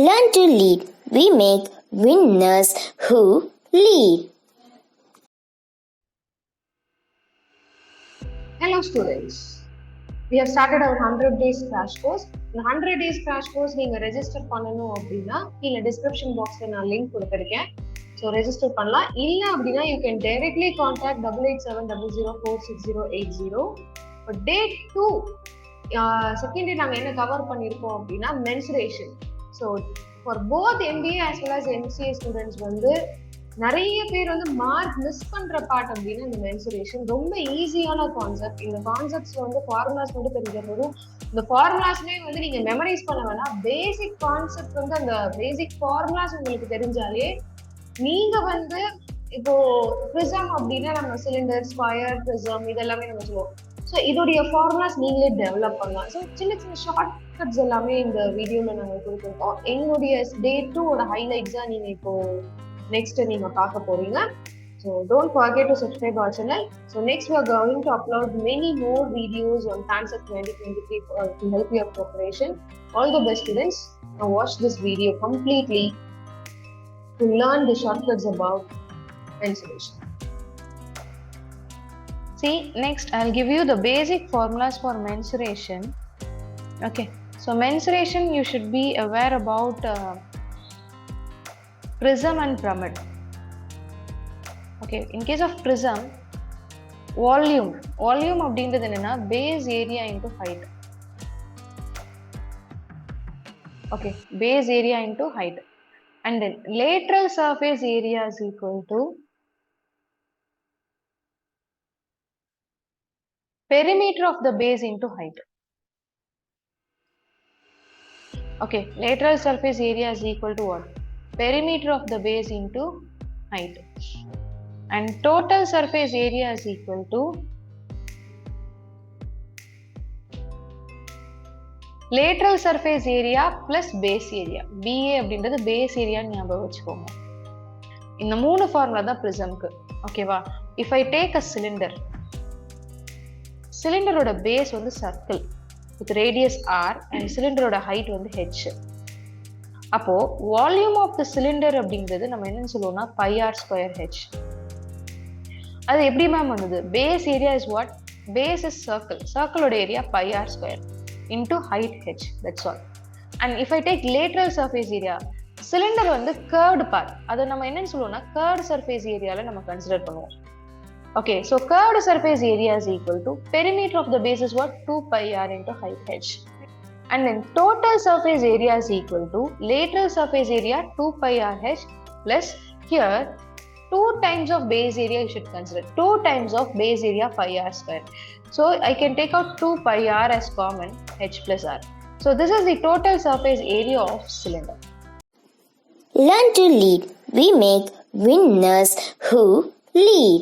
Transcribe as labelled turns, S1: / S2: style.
S1: Learn to lead. We make winners who lead.
S2: Hello students. We have started our 100 days crash course. இந்த 100 days crash course நீங்க register பண்ணணும் அப்படின்னா கீழே description பாக்ஸ்ல நான் link கொடுத்துருக்கேன். ஸோ ரெஜிஸ்டர் பண்ணலாம். இல்லை அப்படின்னா you can directly contact 8870046080. Day 2 second day நாங்கள் என்ன கவர் பண்ணியிருக்கோம் அப்படின்னா mensuration. So for both MBA as well as MCA students வந்து நிறைய பேர் வந்து மார்க் மிஸ் பண்ற பார்ட் அப்படின்னா இந்த மென்சுரேஷன் ரொம்ப ஈஸியான கான்செப்ட். இந்த கான்செப்ட்ஸ் வந்து ஃபார்முலாஸ் மட்டும் தெரிஞ்ச போதும். இந்த ஃபார்முலாஸ்மே வந்து நீங்க மெமரைஸ் பண்ண வேணாம். பேசிக் கான்செப்ட் வந்து அந்த பேசிக் ஃபார்முலாஸ் உங்களுக்கு தெரிஞ்சாலே நீங்க வந்து இப்போ ப்ரிசம் அப்படின்னா நம்ம சிலிண்டர், ஸ்கொயர், ப்ரிசம் இதெல்லாமே நம்ம சொல்லுவோம். ஸோ இதோடைய ஃபார்முலாஸ் நீங்களே டெவலப் பண்ணலாம். ஸோ சின்ன சின்ன ஷார்ட் கட்ஸ் எல்லாமே இந்த வீடியோல நாங்கள் கொடுத்துருக்கோம். எங்களுடைய டே 2 ஹைலைட்ஸா நீங்க இப்போ next நீங்க பார்க்க போறீங்க. So don't forget to subscribe our channel. So next we are going to upload many more videos on TANCET 2023 to help your preparation. All the best students. Now watch this video completely to learn the shortcuts about mensuration. See, next I'll give you the basic formulas for mensuration. Okay, so mensuration you should be aware about prism and pyramid. Okay, in case of prism, volume அப்படின்றது என்னன்னா base area into height. Okay, base area into height. And then lateral surface area is equal to perimeter of the base into height. Okay, lateral surface area is equal to what? Perimeter of the base into height. And total surface area is equal to lateral surface area plus base area. BA அப்படின்றது base area ஞாபகம் வச்சுக்கோங்க. இந்த மூணு formula தான் ப்ரிசம்க்கு. ஓகேவா? If I take a cylinder, சிலிண்டரோட base வந்து circle with radius r and சிலிண்டரோட ஹைட் வந்து h. அப்போ வால்யூம் ஆஃப் த சிலிண்டர் அப்படிங்கிறது நம்ம என்னன்னு சொல்லுவோம்னா πr²h. அது எப்படி மேம் வந்தது? Base area is what? Base is circle. சர்க்கிளோட area πr² into height h. That's all. And if I take lateral surface area, cylinder வந்து கர்வ்டு பார்ட், அதை நம்ம என்னன்னு சொல்லுவோம்னா கர்வ்டு சர்ஃபேஸ் ஏரியால நம்ம கன்சிடர் பண்ணுவோம். Okay, so curved surface area is equal to perimeter of the base is what? 2πr into height h. And then total surface area is equal to lateral surface area 2πrh plus here 2 times of base area you should consider. 2 times of base area πr². So I can take out 2πr as common, h plus r. So this is the total surface area of cylinder.
S1: Learn to lead. We make winners who lead.